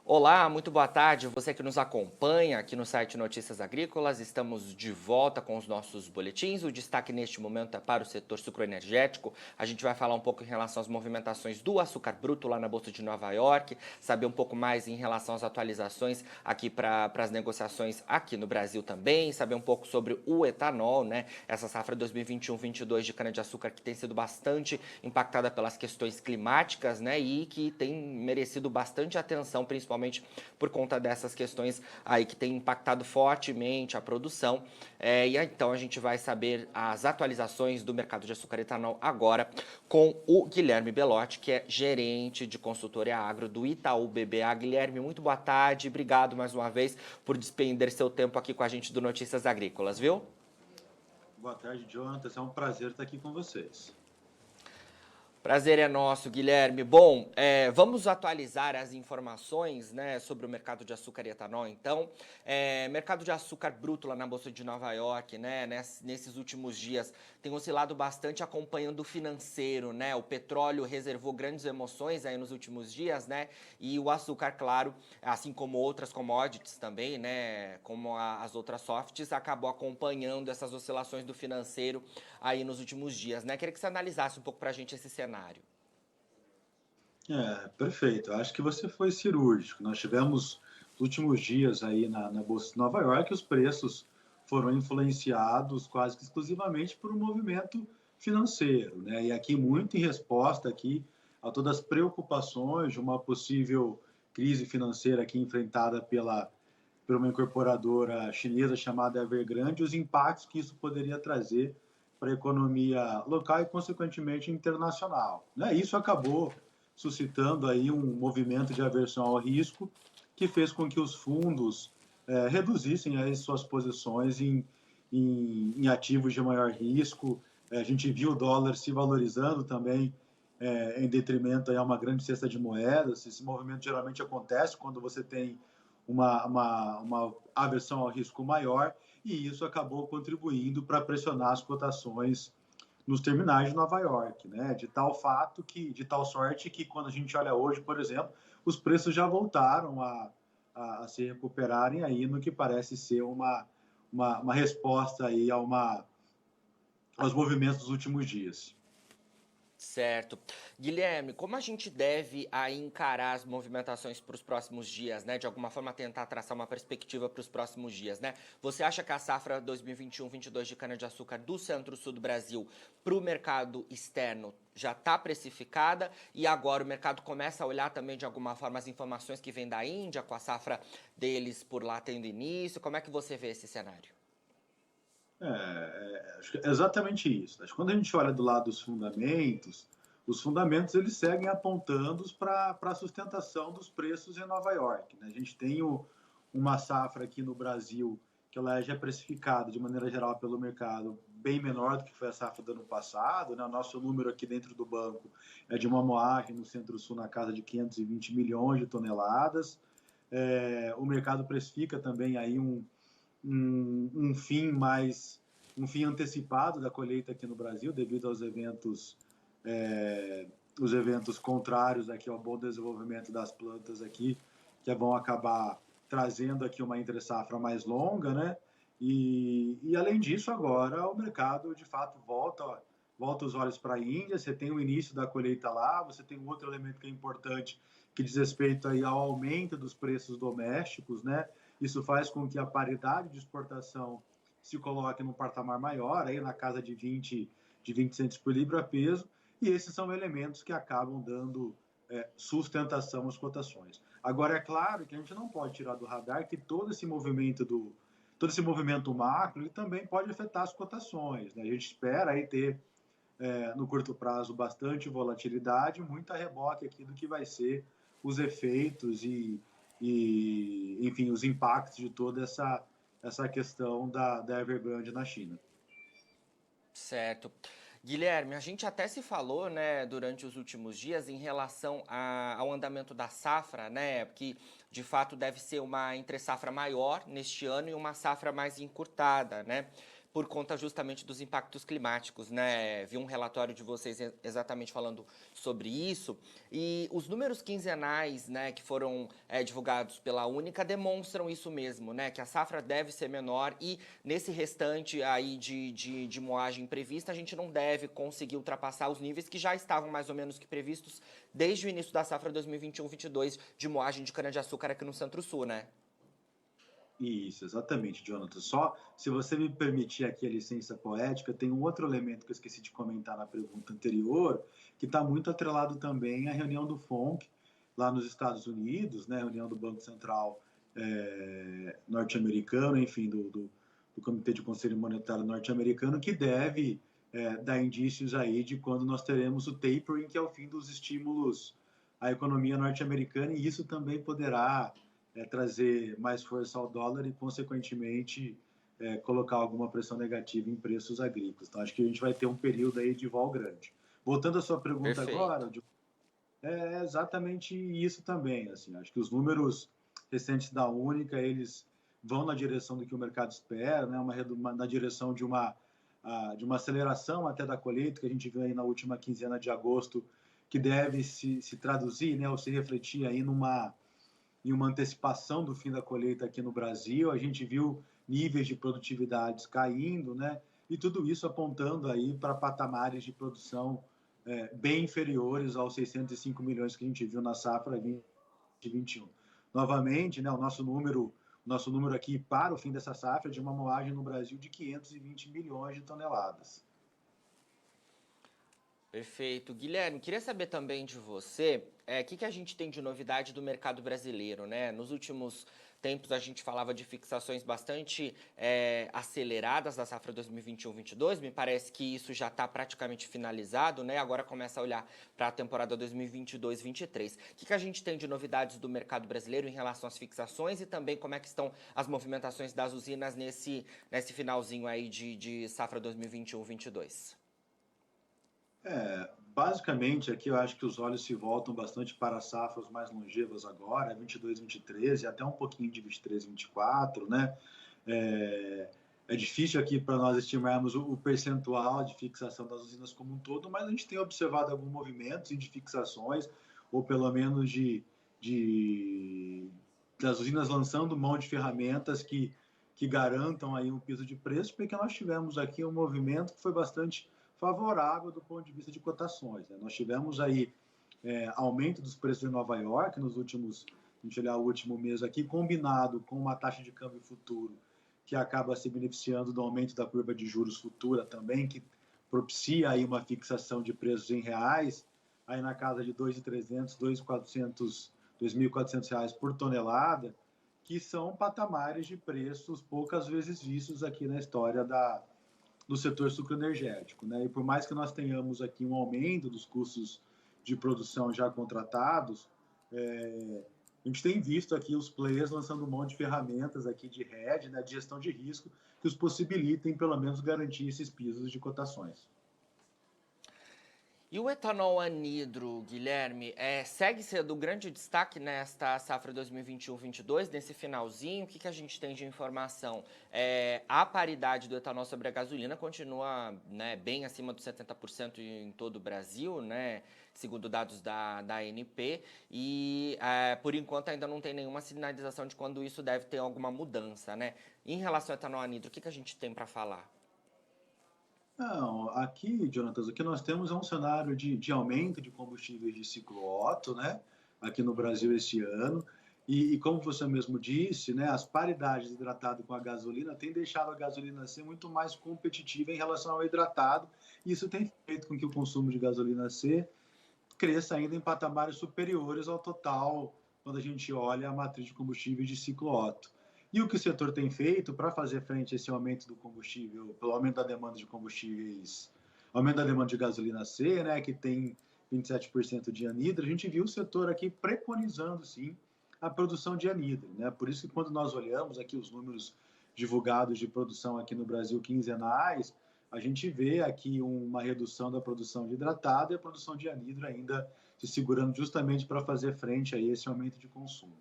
Olá, muito boa tarde. Você que nos acompanha aqui no site Notícias Agrícolas, estamos de volta com os nossos boletins. O destaque neste momento é para o setor sucroenergético. A gente vai falar um pouco em relação às movimentações do açúcar bruto lá na Bolsa de Nova York, saber um pouco mais em relação às atualizações aqui para as negociações aqui no Brasil também, saber um pouco sobre o etanol, né? Essa safra 2021-22 de cana-de-açúcar que tem sido bastante impactada pelas questões climáticas, né? E que tem merecido bastante atenção, principalmente por conta dessas questões aí que tem impactado fortemente a produção. E então a gente vai saber as atualizações do mercado de açúcar e etanol agora com o Guilherme Belotti, que é gerente de consultoria agro do Itaú BBA. Guilherme, muito boa tarde, obrigado mais uma vez por despender seu tempo aqui com a gente do Notícias Agrícolas, viu? Boa tarde, Jonathan. É um prazer estar aqui com vocês. Prazer é nosso, Guilherme. Bom, vamos atualizar as informações, né, sobre o mercado de açúcar e etanol, então. Mercado de açúcar bruto lá na Bolsa de Nova York, né, nesses últimos dias, tem oscilado bastante acompanhando o financeiro, né? O petróleo reservou grandes emoções aí nos últimos dias, né? E o açúcar, claro, assim como outras commodities também, né, como as outras softs, acabou acompanhando essas oscilações do financeiro aí nos últimos dias, né? Queria que você analisasse um pouco pra gente esse cenário. Perfeito. Acho que você foi cirúrgico. Nós tivemos nos últimos dias aí na Bolsa de Nova York, os preços foram influenciados quase que exclusivamente por um movimento financeiro, né? E aqui muito em resposta aqui a todas as preocupações de uma possível crise financeira aqui enfrentada por uma incorporadora chinesa chamada Evergrande, os impactos que isso poderia trazer para a economia local e, consequentemente, internacional. Né? Isso acabou suscitando aí um movimento de aversão ao risco que fez com que os fundos reduzissem as suas posições em ativos de maior risco. A gente viu o dólar se valorizando também em detrimento a uma grande cesta de moedas. Esse movimento geralmente acontece quando você tem uma aversão ao risco maior, e isso acabou contribuindo para pressionar as cotações nos terminais de Nova York, né? De tal sorte que quando a gente olha hoje, por exemplo, os preços já voltaram a se recuperarem aí no que parece ser uma resposta aí aos movimentos dos últimos dias. Certo. Guilherme, como a gente deve aí encarar as movimentações para os próximos dias, né? De alguma forma tentar traçar uma perspectiva para os próximos dias, né? Você acha que a safra 2021-22 de cana-de-açúcar do Centro-Sul do Brasil para o mercado externo já está precificada e agora o mercado começa a olhar também de alguma forma as informações que vêm da Índia com a safra deles por lá tendo início? Como é que você vê esse cenário? Acho que é exatamente isso. Acho que quando a gente olha do lado dos fundamentos, os fundamentos eles seguem apontando para a sustentação dos preços em Nova York. Né? A gente tem uma safra aqui no Brasil que ela é já precificada de maneira geral pelo mercado bem menor do que foi a safra do ano passado. Né? O nosso número aqui dentro do banco é de uma moagem no Centro-Sul na casa de 520 milhões de toneladas. O mercado precifica também aí um fim mais um fim antecipado da colheita aqui no Brasil devido aos os eventos contrários aqui ao bom desenvolvimento das plantas aqui que vão acabar trazendo aqui uma entre safra mais longa, né? E além disso agora o mercado de fato volta os olhos para a Índia. Você tem o início da colheita lá, você tem um outro elemento que é importante que diz respeito aí ao aumento dos preços domésticos, né? Isso faz com que a paridade de exportação se coloque num patamar maior, aí na casa de 20 centos por libra-peso, e esses são elementos que acabam dando sustentação às cotações. Agora, é claro que a gente não pode tirar do radar que todo esse movimento macro ele também pode afetar as cotações. Né? A gente espera aí ter no curto prazo bastante volatilidade, muita reboque aqui do que vai ser os efeitos enfim, os impactos de toda essa questão da Evergrande na China. Certo. Guilherme, a gente até se falou, né, durante os últimos dias em relação ao andamento da safra, né, que de fato deve ser uma entre-safra maior neste ano e uma safra mais encurtada, né, por conta justamente dos impactos climáticos, né? Vi um relatório de vocês exatamente falando sobre isso, e os números quinzenais, né, que foram divulgados pela Única demonstram isso mesmo, né? Que a safra deve ser menor e nesse restante aí de moagem prevista, a gente não deve conseguir ultrapassar os níveis que já estavam mais ou menos que previstos desde o início da safra 2021-22 de moagem de cana-de-açúcar aqui no Centro-Sul, né? Isso, exatamente, Jonathan. Só se você me permitir aqui a licença poética, tem um outro elemento que eu esqueci de comentar na pergunta anterior, que está muito atrelado também à reunião do FONC lá nos Estados Unidos, né, reunião do Banco Central norte-americano, enfim, do Comitê de Conselho Monetário norte-americano, que deve dar indícios aí de quando nós teremos o tapering, que é o fim dos estímulos à economia norte-americana, e isso também poderá trazer mais força ao dólar e, consequentemente, colocar alguma pressão negativa em preços agrícolas. Então, acho que a gente vai ter um período aí de vol grande. Voltando à sua pergunta Perfeito. agora, é exatamente isso também. Assim, acho que os números recentes da Única, eles vão na direção do que o mercado espera, né? Na direção de uma aceleração até da colheita, que a gente viu aí na última quinzena de agosto, que deve se traduzir, né, ou se refletir aí em uma antecipação do fim da colheita aqui no Brasil. A gente viu níveis de produtividades caindo, né? E tudo isso apontando aí para patamares de produção bem inferiores aos 605 milhões que a gente viu na safra 2021. Novamente, né, o nosso número aqui para o fim dessa safra é de uma moagem no Brasil de 520 milhões de toneladas. Perfeito. Guilherme, queria saber também de você, que a gente tem de novidade do mercado brasileiro, né? Nos últimos tempos a gente falava de fixações bastante aceleradas da safra 2021-22, me parece que isso já está praticamente finalizado, né? Agora começa a olhar para a temporada 2022-23. O que a gente tem de novidades do mercado brasileiro em relação às fixações e também como é que estão as movimentações das usinas nesse finalzinho aí de safra 2021-22? Basicamente, aqui eu acho que os olhos se voltam bastante para as safras mais longevas agora, 22, 23 e até um pouquinho de 23, 24, né? É difícil aqui para nós estimarmos o percentual de fixação das usinas como um todo, mas a gente tem observado alguns movimentos de fixações, ou pelo menos das usinas lançando mão de ferramentas que garantam aí um piso de preço, porque nós tivemos aqui um movimento que foi bastante favorável do ponto de vista de cotações, né? Nós tivemos aí aumento dos preços em Nova York nos últimos, a gente olhar o último mês aqui, combinado com uma taxa de câmbio futuro que acaba se beneficiando do aumento da curva de juros futura também, que propicia aí uma fixação de preços em reais, aí na casa de 2.300, 2.400 reais por tonelada, que são patamares de preços poucas vezes vistos aqui na história do setor sucroenergético, né? E por mais que nós tenhamos aqui um aumento dos custos de produção já contratados, a gente tem visto aqui os players lançando um monte de ferramentas aqui de hedge, né, de gestão de risco, que os possibilitem pelo menos garantir esses pisos de cotações. E o etanol anidro, Guilherme, segue sendo o grande destaque nesta safra 2021-22, nesse finalzinho? O que a gente tem de informação? A paridade do etanol sobre a gasolina continua, né, bem acima dos 70% em todo o Brasil, né, segundo dados da ANP, e por enquanto ainda não tem nenhuma sinalização de quando isso deve ter alguma mudança, né? Em relação ao etanol anidro, o que a gente tem para falar? Não, aqui, Jonatas, o que nós temos é um cenário de aumento de combustíveis de ciclo Otto, né, aqui no Brasil este ano. E como você mesmo disse, né, as paridades hidratado com a gasolina têm deixado a gasolina C muito mais competitiva em relação ao hidratado. E isso tem feito com que o consumo de gasolina C cresça ainda em patamares superiores ao total quando a gente olha a matriz de combustíveis de ciclo Otto. E o que o setor tem feito para fazer frente a esse aumento do combustível, pelo aumento da demanda de combustíveis, aumento da demanda de gasolina C, né, que tem 27% de anidro, a gente viu o setor aqui preconizando, sim, a produção de anidro, né? Por isso que quando nós olhamos aqui os números divulgados de produção aqui no Brasil quinzenais, a gente vê aqui uma redução da produção de hidratado e a produção de anidro ainda se segurando justamente para fazer frente a esse aumento de consumo.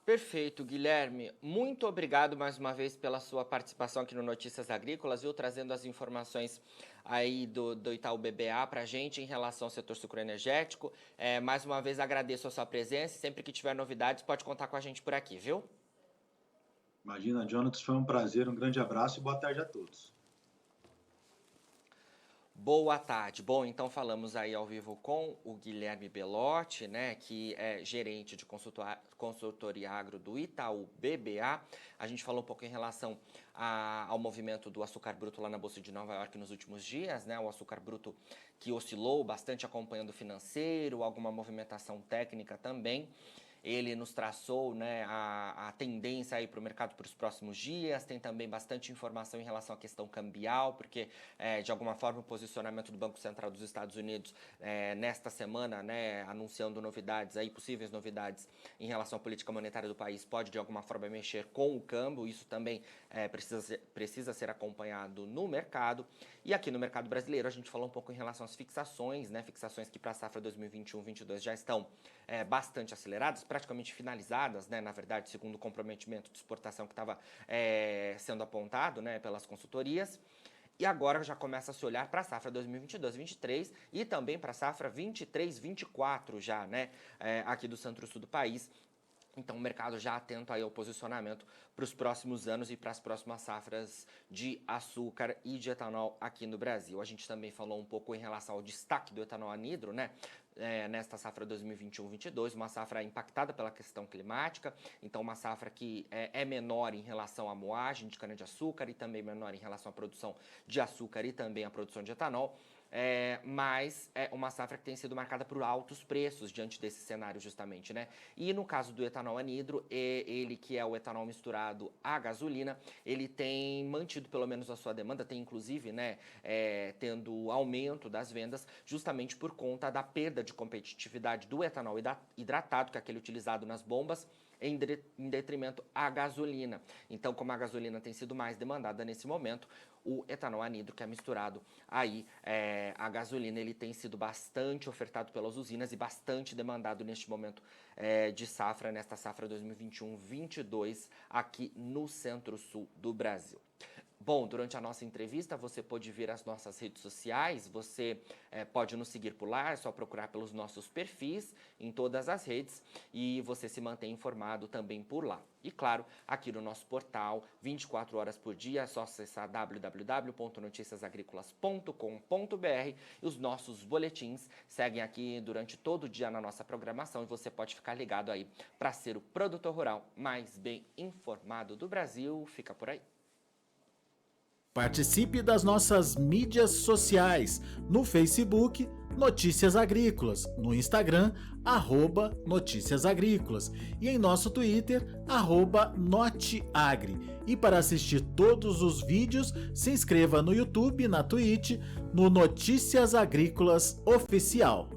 Perfeito, Guilherme. Muito obrigado mais uma vez pela sua participação aqui no Notícias Agrícolas, viu? Trazendo as informações aí do Itaú BBA para a gente em relação ao setor sucroenergético. Mais uma vez agradeço a sua presença. Sempre que tiver novidades, pode contar com a gente por aqui, viu? Imagina, Jonatas, foi um prazer, um grande abraço e boa tarde a todos. Boa tarde. Bom, então falamos aí ao vivo com o Guilherme Belotti, né, que é gerente de consultoria agro do Itaú BBA. A gente falou um pouco em relação ao movimento do açúcar bruto lá na Bolsa de Nova York nos últimos dias, né, o açúcar bruto que oscilou bastante acompanhando o financeiro, alguma movimentação técnica também. Ele nos traçou, né, a tendência aí para o mercado para os próximos dias. Tem também bastante informação em relação à questão cambial, porque, de alguma forma, o posicionamento do Banco Central dos Estados Unidos nesta semana, né, anunciando novidades, aí, possíveis novidades em relação à política monetária do país, pode, de alguma forma, mexer com o câmbio. Isso também precisa ser acompanhado no mercado. E aqui no mercado brasileiro, a gente falou um pouco em relação às fixações, né, fixações que para a safra 2021-22 já estão bastante aceleradas, praticamente finalizadas, né, na verdade, segundo o comprometimento de exportação que estava sendo apontado, né, pelas consultorias. E agora já começa a se olhar para a safra 2022-23 e também para a safra 23-24 já, né, aqui do centro-sul do país. Então, o mercado já atento aí ao posicionamento para os próximos anos e para as próximas safras de açúcar e de etanol aqui no Brasil. A gente também falou um pouco em relação ao destaque do etanol anidro, né? Nesta safra 2021-22, uma safra impactada pela questão climática, então uma safra que é menor em relação à moagem de cana-de-açúcar e também menor em relação à produção de açúcar e também à produção de etanol. Mas é uma safra que tem sido marcada por altos preços diante desse cenário justamente, né? E no caso do etanol anidro, ele que é o etanol misturado à gasolina, ele tem mantido pelo menos a sua demanda, tem inclusive, né, tendo aumento das vendas justamente por conta da perda de competitividade do etanol hidratado, que é aquele utilizado nas bombas, em detrimento à gasolina. Então, como a gasolina tem sido mais demandada nesse momento, o etanol anidro, que é misturado aí à gasolina, ele tem sido bastante ofertado pelas usinas e bastante demandado neste momento de safra, nesta safra 2021-22, aqui no centro-sul do Brasil. Bom, durante a nossa entrevista você pode ver as nossas redes sociais, você pode nos seguir por lá, é só procurar pelos nossos perfis em todas as redes e você se mantém informado também por lá. E claro, aqui no nosso portal, 24 horas por dia, é só acessar www.noticiasagricolas.com.br e os nossos boletins seguem aqui durante todo o dia na nossa programação e você pode ficar ligado aí para ser o produtor rural mais bem informado do Brasil. Fica por aí. Participe das nossas mídias sociais, no Facebook, Notícias Agrícolas, no Instagram, @Notícias Agrícolas e em nosso Twitter, @Noteagri. E para assistir todos os vídeos, se inscreva no YouTube, na Twitch, no Notícias Agrícolas Oficial.